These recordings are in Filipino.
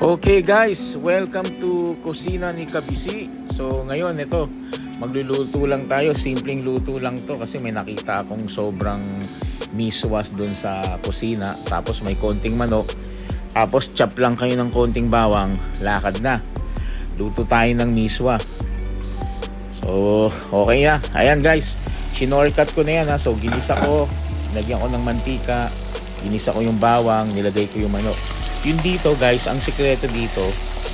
Okay guys, welcome to Kusina ni Kabisi. So ngayon ito, magluluto lang tayo. Simpleng luto lang to kasi may nakita akong sobrang miswas doon sa kusina. Tapos may konting manok. Tapos chop lang kayo ng konting bawang, lakad na. Luto tayo ng miswa. So okay na. Ayan guys, sinorkat ko na yan ha. So ginisa ko, lagyan ko ng mantika, ginisa ko yung bawang, nilagay ko yung manok. Yun dito guys, ang sikreto dito,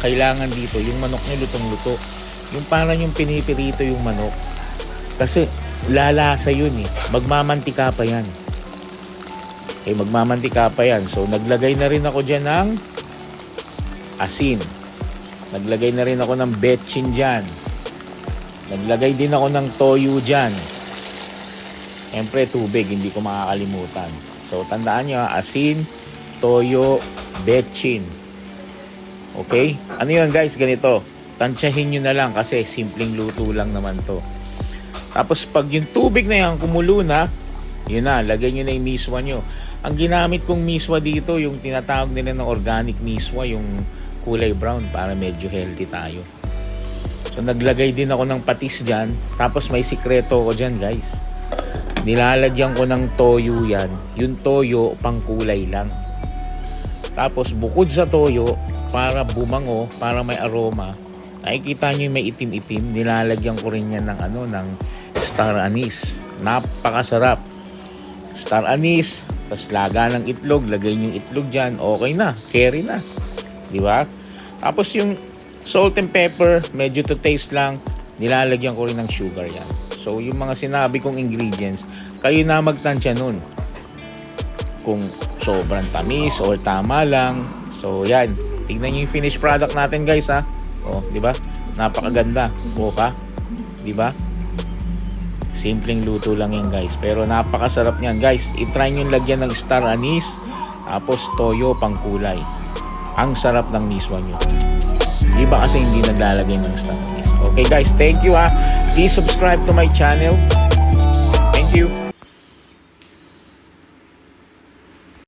kailangan dito yung manok nyo lutong-luto. Yung parang yung pinipirito yung manok. Kasi lalasa yun eh. Magmamantika pa yan. Okay, magmamantika pa yan. So naglagay na rin ako dyan ng asin. Naglagay na rin ako ng betchin dyan. Naglagay din ako ng toyo dyan. Siyempre tubig, hindi ko makakalimutan. So tandaan nyo, asin, toyo, betchin. Okay? Ano yun guys? Ganito. Tansyahin nyo na lang kasi simpleng luto lang naman to. Tapos pag yung tubig na yan kumulo na, yun na, lagay nyo na yung miswa nyo. Ang ginamit kong miswa dito, yung tinatawag nila ng organic miswa, yung kulay brown para medyo healthy tayo. So naglagay din ako ng patis dyan. Tapos may sikreto ko dyan guys. Nilalagyan ko ng toyo yan. Yung toyo pang kulay lang. Tapos bukod sa toyo, para bumango, para may aroma, nakikita nyo yung may itim-itim, nilalagyan ko rin yan ng ng star anise. Napakasarap. Star anise, tapos laga ng itlog, lagay nyo yung itlog dyan, okay na, carry na. Di ba? Tapos yung salt and pepper, medyo to taste lang, nilalagyan ko rin ng sugar yan. So yung mga sinabi kong ingredients, kayo na magtansya nun. Kung sobrang tamis or tama lang. So yan, tingnan niyo yung finished product natin guys ha. Oh, di ba? Napakaganda. Buka, di ba? Simpleng luto lang yan guys, pero napakasarap niyan guys. I-try niyo lagyan ng star anise, tapos toyo pang kulay. Ang sarap ng miswa niyo. Iba kasi hindi naglalagay ng star anise. Okay guys, thank you ha. Please subscribe to my channel. Thank you.